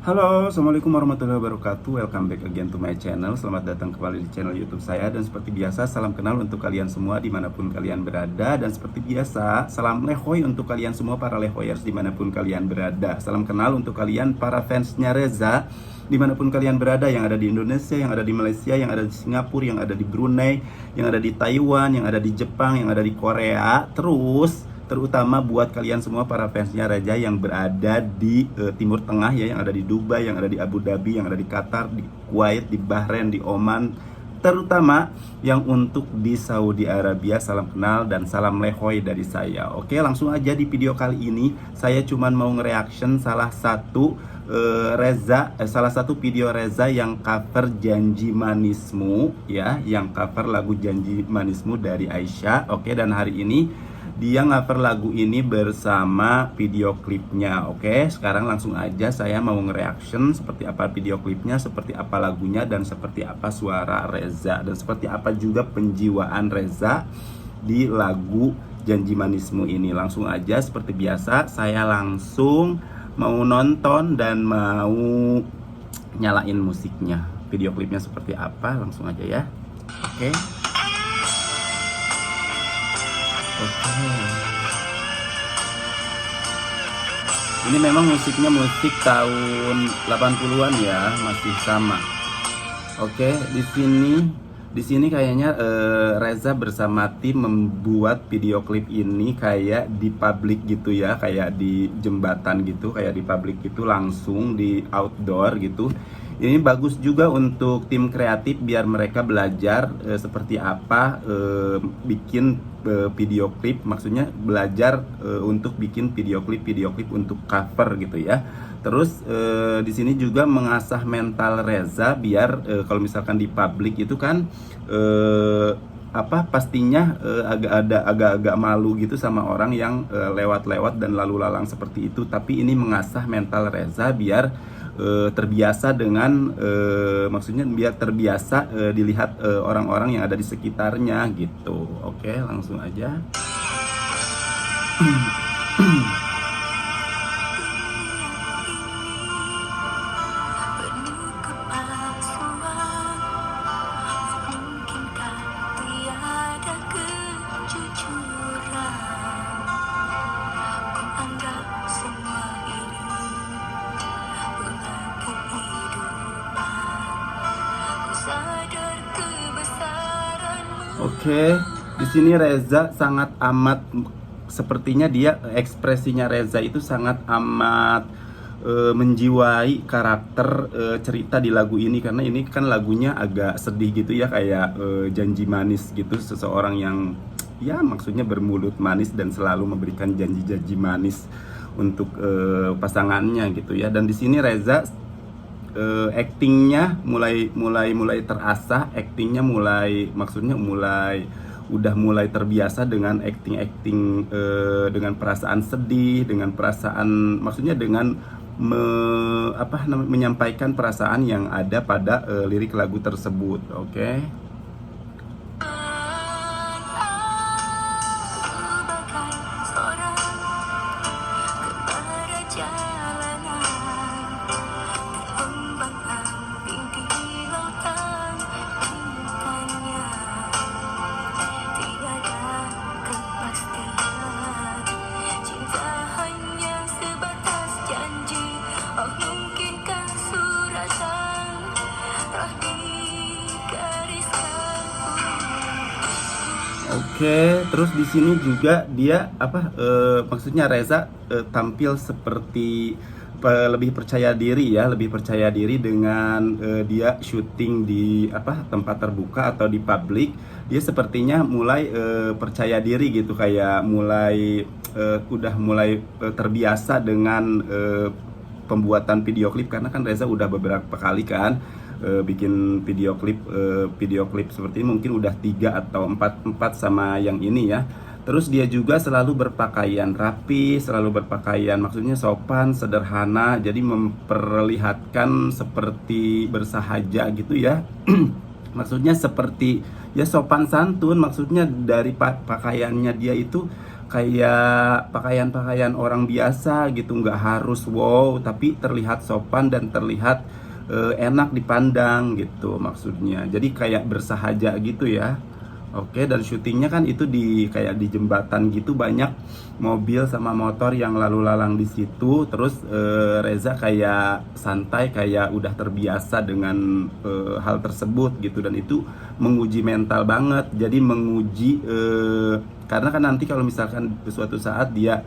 Halo, Assalamualaikum warahmatullahi wabarakatuh. Welcome back again to my channel. Selamat datang kembali di channel YouTube saya. Dan seperti biasa, salam kenal untuk kalian semua dimanapun kalian berada. Dan seperti biasa, salam lehoy untuk kalian semua para lehoyers dimanapun kalian berada. Salam kenal untuk kalian para fansnya Reza dimanapun kalian berada, yang ada di Indonesia, yang ada di Malaysia, yang ada di Singapura, yang ada di Brunei, yang ada di Taiwan, yang ada di Jepang, yang ada di Korea. Terutama buat kalian semua para fansnya Reza yang berada di Timur Tengah ya, yang ada di Dubai, yang ada di Abu Dhabi, yang ada di Qatar, di Kuwait, di Bahrain, di Oman, terutama yang untuk di Saudi Arabia. Salam kenal dan salam lehoy dari saya. Oke, langsung aja di video kali ini saya cuman mau nge-reaction salah satu video Reza yang cover Janji Manismu ya, yang cover lagu Janji Manismu dari Aisyah. Oke, dan hari ini dia cover lagu ini bersama video klipnya. Oke, sekarang langsung aja saya mau nge-reaction seperti apa video klipnya, seperti apa lagunya, dan seperti apa suara Reza, dan seperti apa juga penjiwaan Reza di lagu Janji Manismu ini. Langsung aja seperti biasa, saya langsung mau nonton dan mau nyalain musiknya. Video klipnya seperti apa, langsung aja ya. Oke. Ini memang musiknya musik tahun 80-an ya, masih sama. Oke, di sini kayaknya Reza bersama tim membuat video klip ini kayak di publik gitu ya, kayak di jembatan gitu, kayak di publik gitu, langsung di outdoor gitu. Ini bagus juga untuk tim kreatif biar mereka belajar seperti apa bikin video klip, maksudnya belajar untuk bikin video klip untuk cover gitu ya. Terus di sini juga mengasah mental Reza biar kalau misalkan di publik itu kan pastinya agak-agak malu gitu sama orang yang lewat-lewat dan lalu lalang seperti itu. Tapi ini mengasah mental Reza biar terbiasa dengan maksudnya biar terbiasa dilihat orang-orang yang ada di sekitarnya gitu. Oke, langsung aja. Oke, di sini Reza sangat amat, sepertinya dia ekspresinya Reza itu sangat amat menjiwai karakter cerita di lagu ini, karena ini kan lagunya agak sedih gitu ya, kayak janji manis gitu, seseorang yang ya maksudnya bermulut manis dan selalu memberikan janji-janji manis untuk pasangannya gitu ya. Dan di sini Reza actingnya mulai terasah, actingnya udah mulai terbiasa dengan acting dengan perasaan sedih, dengan perasaan, maksudnya dengan menyampaikan perasaan yang ada pada lirik lagu tersebut. Oke. Oke, terus di sini juga dia maksudnya Reza tampil seperti lebih percaya diri ya, lebih percaya diri dengan dia syuting di tempat terbuka atau di publik. Dia sepertinya mulai percaya diri gitu, kayak udah mulai terbiasa dengan pembuatan video klip, karena kan Reza udah beberapa kali kan bikin video klip seperti ini, mungkin udah 3 atau 4 sama yang ini ya. Terus dia juga selalu berpakaian rapi, selalu berpakaian maksudnya sopan, sederhana, jadi memperlihatkan seperti bersahaja gitu ya. Maksudnya seperti ya sopan santun, maksudnya dari pakaiannya dia itu kayak pakaian-pakaian orang biasa gitu, nggak harus wow, tapi terlihat sopan dan terlihat enak dipandang gitu maksudnya. Jadi kayak bersahaja gitu ya. Oke, dan syutingnya kan itu di kayak di jembatan gitu, banyak mobil sama motor yang lalu lalang di situ. Terus Reza kayak santai, kayak udah terbiasa dengan hal tersebut gitu, dan itu menguji mental banget. Jadi menguji karena kan nanti kalau misalkan suatu saat dia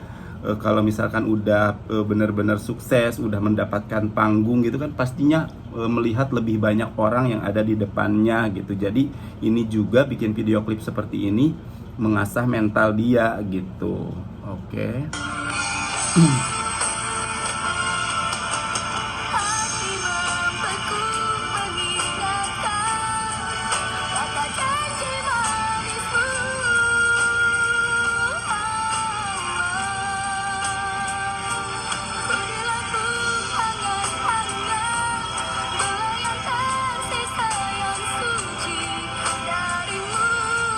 kalau misalkan udah benar-benar sukses, udah mendapatkan panggung gitu kan, pastinya melihat lebih banyak orang yang ada di depannya gitu. Jadi ini juga bikin video klip seperti ini mengasah mental dia gitu. Oke.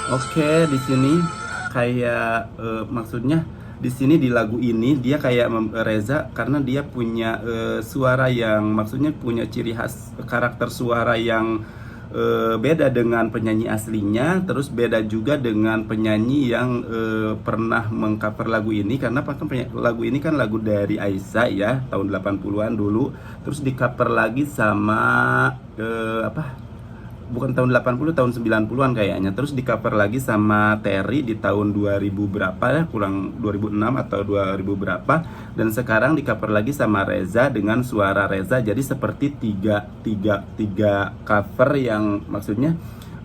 Oke, di sini kayak maksudnya di sini di lagu ini dia kayak Reza, karena dia punya suara yang maksudnya punya ciri khas karakter suara yang beda dengan penyanyi aslinya, terus beda juga dengan penyanyi yang pernah mengcover lagu ini, karena lagu ini kan lagu dari Aisyah ya, tahun 80-an dulu, terus di cover lagi sama bukan tahun 80, tahun 90-an kayaknya. Terus di cover lagi sama Terry di tahun 2000 berapa ya, kurang 2006 atau 2000 berapa. Dan sekarang di cover lagi sama Reza dengan suara Reza. Jadi seperti tiga cover yang maksudnya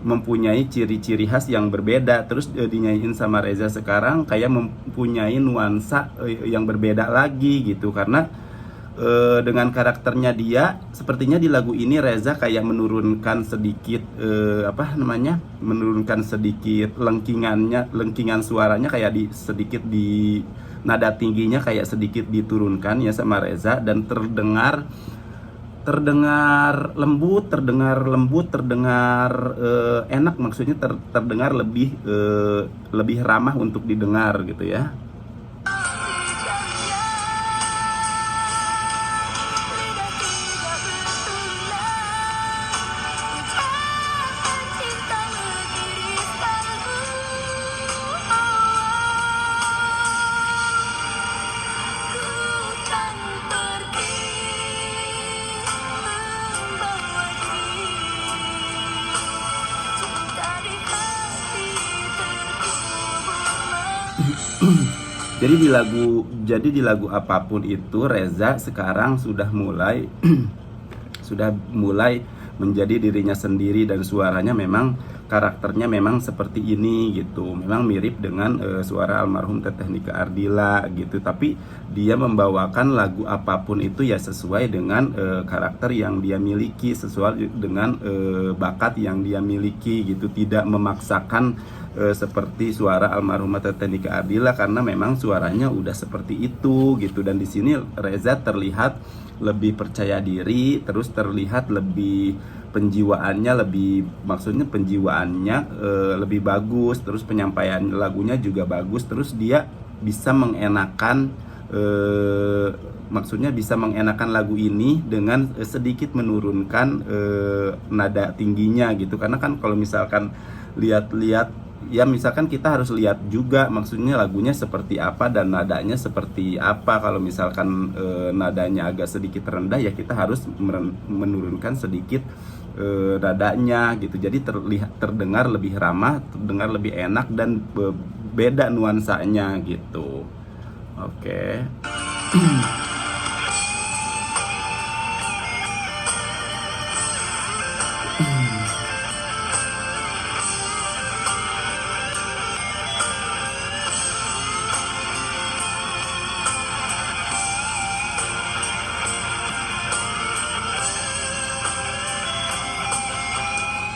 mempunyai ciri-ciri khas yang berbeda. Terus dinyanyiin sama Reza sekarang kayak mempunyai nuansa yang berbeda lagi gitu, karena dengan karakternya dia, sepertinya di lagu ini Reza kayak menurunkan sedikit menurunkan sedikit lengkingan suaranya, kayak sedikit di nada tingginya kayak sedikit diturunkan ya sama Reza, dan terdengar lembut, terdengar enak, maksudnya terdengar lebih ramah untuk didengar gitu ya. Jadi di lagu apapun itu Reza sekarang sudah mulai menjadi dirinya sendiri, dan suaranya memang karakternya memang seperti ini gitu. Memang mirip dengan suara almarhum Teteh Nika Ardila gitu, tapi dia membawakan lagu apapun itu ya sesuai dengan karakter yang dia miliki, sesuai dengan bakat yang dia miliki gitu. Tidak memaksakan seperti suara almarhumah Teteh Nika Ardila, karena memang suaranya udah seperti itu gitu. Dan di sini Reza terlihat lebih percaya diri, terus terlihat lebih penjiwaannya lebih bagus, terus penyampaian lagunya juga bagus, terus dia bisa mengenakan bisa mengenakan lagu ini dengan sedikit menurunkan nada tingginya gitu. Karena kan kalau misalkan lihat-lihat ya, misalkan kita harus lihat juga maksudnya lagunya seperti apa dan nadanya seperti apa. Kalau misalkan nadanya agak sedikit rendah ya kita harus menurunkan sedikit nadanya gitu. Jadi terdengar lebih ramah, terdengar lebih enak, dan beda nuansanya gitu. Oke.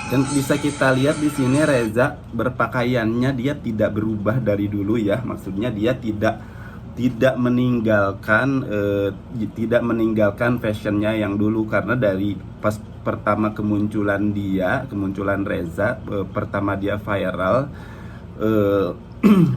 Dan bisa kita lihat di sini Reza berpakaiannya dia tidak berubah dari dulu ya. Maksudnya dia tidak meninggalkan fashionnya yang dulu, karena dari pas pertama kemunculan Reza pertama dia viral,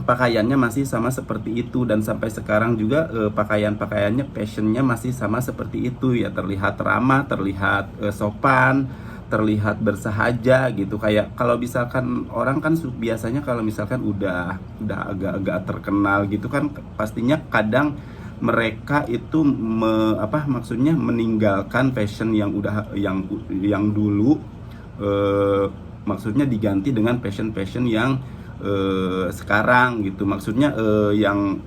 pakaiannya masih sama seperti itu, dan sampai sekarang juga pakaiannya fashionnya masih sama seperti itu ya, terlihat ramah, terlihat sopan, terlihat bersahaja gitu. Kayak kalau misalkan orang kan biasanya kalau misalkan udah agak-agak terkenal gitu kan, pastinya kadang mereka itu maksudnya meninggalkan fashion yang yang dulu, maksudnya diganti dengan fashion yang sekarang gitu. Maksudnya yang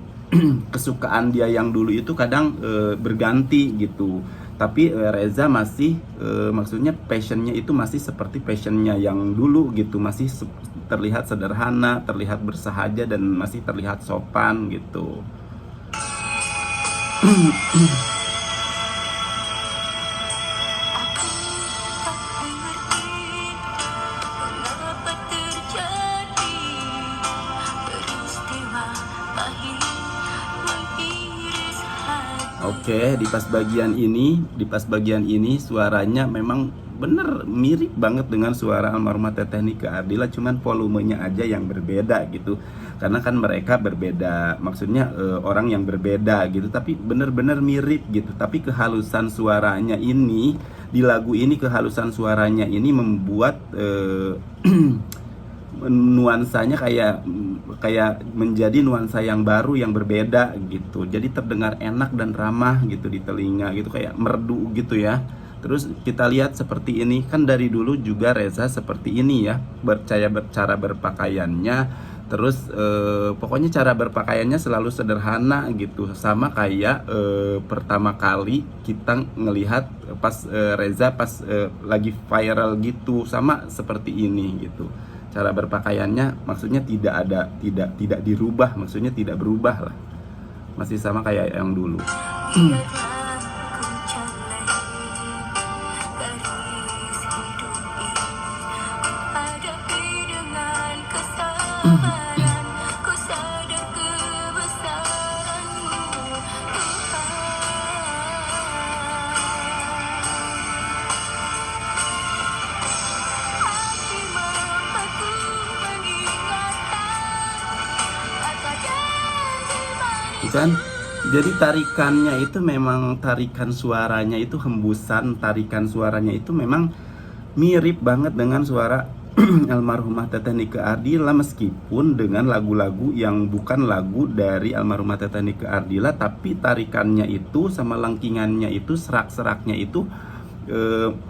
kesukaan dia yang dulu itu kadang berganti gitu. Tapi Reza masih maksudnya passionnya itu masih seperti passionnya yang dulu gitu, masih terlihat sederhana, terlihat bersahaja, dan masih terlihat sopan gitu. Oke, di pas bagian ini suaranya memang bener mirip banget dengan suara almarhumah Teteh Nike Ardila, cuman volumenya aja yang berbeda gitu. Karena kan mereka berbeda, maksudnya orang yang berbeda gitu, tapi bener-bener mirip gitu. Tapi kehalusan suaranya ini, di lagu ini kehalusan suaranya ini membuat nuansanya kayak menjadi nuansa yang baru, yang berbeda gitu. Jadi terdengar enak dan ramah gitu di telinga gitu, kayak merdu gitu ya. Terus kita lihat seperti ini, kan dari dulu juga Reza seperti ini ya, cara berpakaiannya. Terus pokoknya cara berpakaiannya selalu sederhana gitu, sama kayak pertama kali kita ngelihat pas Reza pas lagi viral gitu, sama seperti ini gitu. Cara berpakaiannya maksudnya tidak dirubah, maksudnya tidak berubah lah, masih sama kayak yang dulu. Kan jadi tarikannya itu memang tarikan suaranya itu, hembusan tarikan suaranya itu memang mirip banget dengan suara almarhumah Teteh Nike Ardila, meskipun dengan lagu-lagu yang bukan lagu dari almarhumah Teteh Nike Ardila, tapi tarikannya itu sama lengkingannya itu, serak-seraknya itu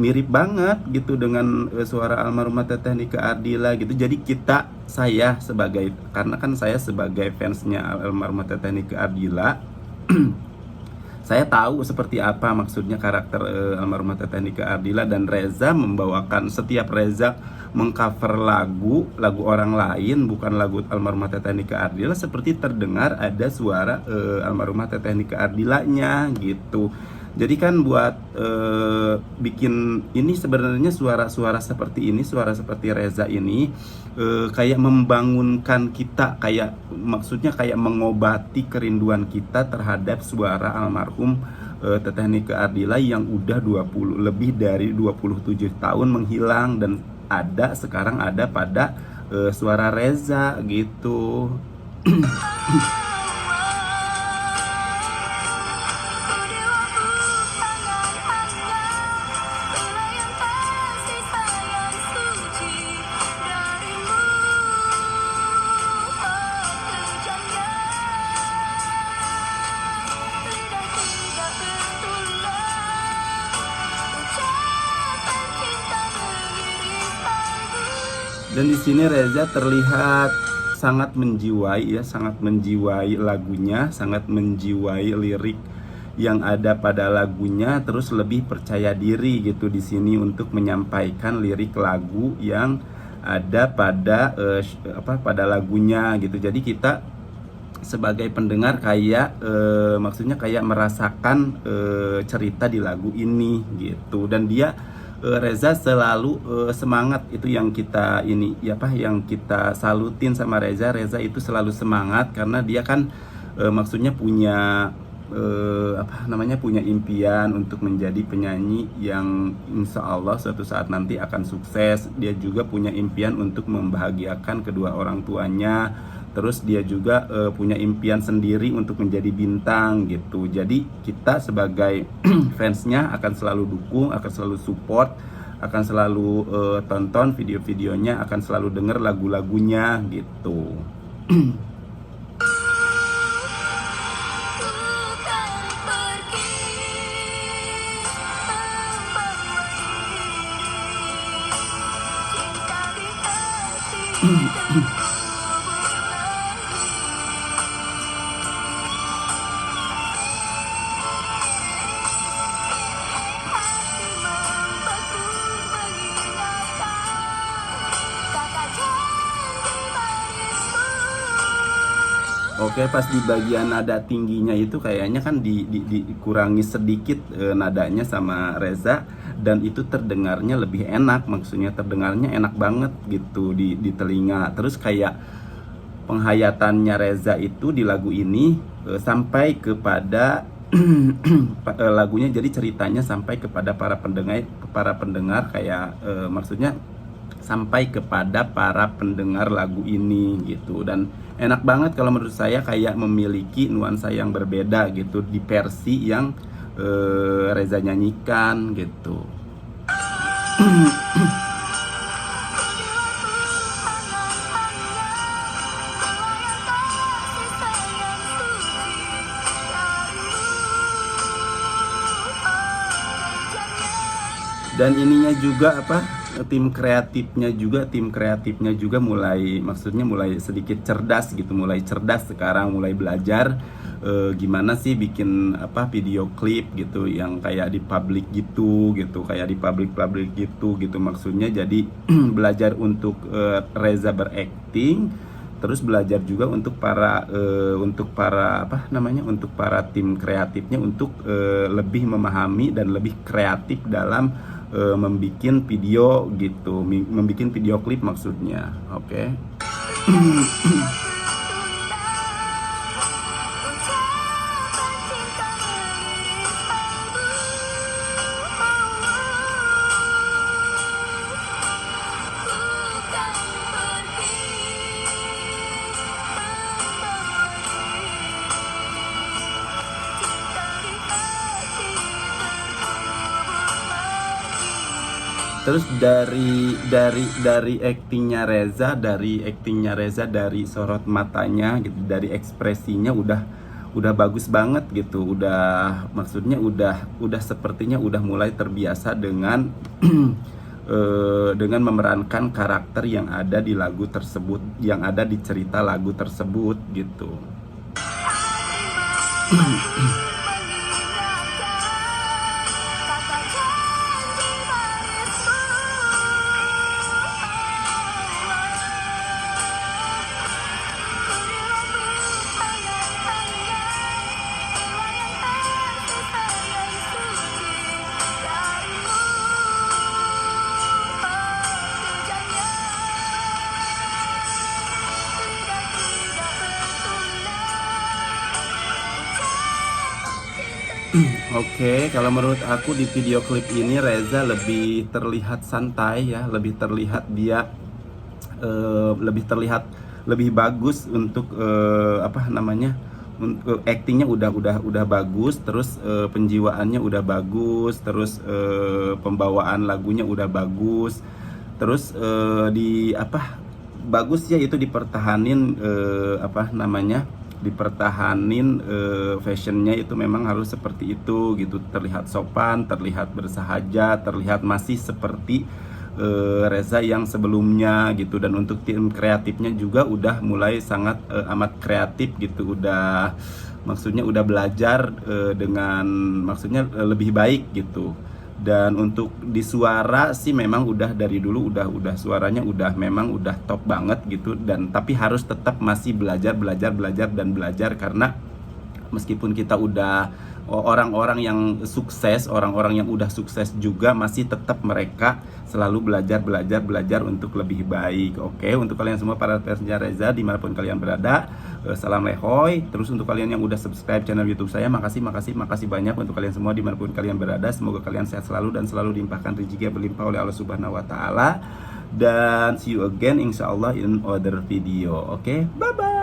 mirip banget gitu dengan suara almarhumah Teteh Nike Ardila gitu. Jadi saya sebagai, karena kan saya sebagai fansnya almarhumah Teteh Nike Ardila, saya tahu seperti apa maksudnya karakter almarhumah Teteh Nike Ardila. Dan Reza membawakan, setiap Reza mengcover lagu orang lain, bukan lagu almarhumah Teteh Nike Ardila, seperti terdengar ada suara almarhumah Teteh Nike Ardilanya gitu. Jadi kan buat bikin ini sebenarnya suara-suara seperti ini, suara seperti Reza ini kayak membangunkan kita, kayak maksudnya kayak mengobati kerinduan kita terhadap suara almarhum Teteh Nike Ardila yang udah lebih dari 27 tahun menghilang, dan sekarang ada pada suara Reza gitu. Dan di sini Reza terlihat sangat menjiwai ya, sangat menjiwai lagunya, sangat menjiwai lirik yang ada pada lagunya, terus lebih percaya diri gitu di sini untuk menyampaikan lirik lagu yang ada pada pada lagunya gitu. Jadi kita sebagai pendengar kayak maksudnya kayak merasakan cerita di lagu ini gitu. Dan dia Reza selalu semangat, itu yang kita yang kita salutin sama Reza. Reza itu selalu semangat karena dia kan maksudnya punya punya impian untuk menjadi penyanyi yang insya Allah suatu saat nanti akan sukses. Dia juga punya impian untuk membahagiakan kedua orang tuanya, Terus dia juga punya impian sendiri untuk menjadi bintang gitu. Jadi kita sebagai fansnya akan selalu dukung, akan selalu support, akan selalu tonton video-videonya, akan selalu denger lagu-lagunya gitu. Oke, pas di bagian nada tingginya itu kayaknya kan dikurangi sedikit nadanya sama Reza, dan itu terdengarnya lebih enak, maksudnya terdengarnya enak banget gitu di telinga. Terus kayak penghayatannya Reza itu di lagu ini sampai kepada lagunya, jadi ceritanya sampai kepada para pendengar kayak maksudnya sampai kepada para pendengar lagu ini gitu. Dan enak banget kalau menurut saya, kayak memiliki nuansa yang berbeda gitu di versi yang Reza nyanyikan gitu. Dan ininya juga apa, tim kreatifnya juga mulai, maksudnya mulai sedikit cerdas gitu, mulai cerdas sekarang, mulai belajar gimana sih bikin apa video klip gitu yang kayak di publik gitu, kayak di publik gitu maksudnya. Jadi belajar untuk Reza berakting, terus belajar juga untuk para untuk para tim kreatifnya untuk lebih memahami dan lebih kreatif dalam membikin video gitu, membikin video klip maksudnya. Oke. Terus dari aktingnya Reza, dari sorot matanya gitu, dari ekspresinya udah bagus banget gitu. Udah, maksudnya udah sepertinya udah mulai terbiasa dengan dengan memerankan karakter yang ada di lagu tersebut, yang ada di cerita lagu tersebut gitu. Oke, kalau menurut aku di video klip ini Reza lebih terlihat santai ya, lebih terlihat dia lebih bagus untuk aktingnya udah bagus, terus penjiwaannya udah bagus, terus pembawaan lagunya udah bagus, terus bagus ya itu dipertahanin fashionnya itu memang harus seperti itu gitu, terlihat sopan, terlihat bersahaja, terlihat masih seperti Reza yang sebelumnya gitu. Dan untuk tim kreatifnya juga udah mulai sangat amat kreatif gitu, udah belajar dengan lebih baik gitu. Dan untuk di suara sih memang udah dari dulu udah suaranya memang udah top banget gitu. Dan tapi harus tetap masih belajar karena meskipun kita udah orang-orang yang udah sukses juga, masih tetap mereka selalu belajar untuk lebih baik. Oke, untuk kalian semua para fansnya Reza dimanapun kalian berada, salam lehoy. Terus untuk kalian yang udah subscribe channel YouTube saya, makasih banyak untuk kalian semua dimanapun kalian berada. Semoga kalian sehat selalu dan selalu dilimpahkan rezeki yang berlimpah oleh Allah Subhanahu Wa Taala. Dan see you again insyaallah in other video. Oke, bye bye.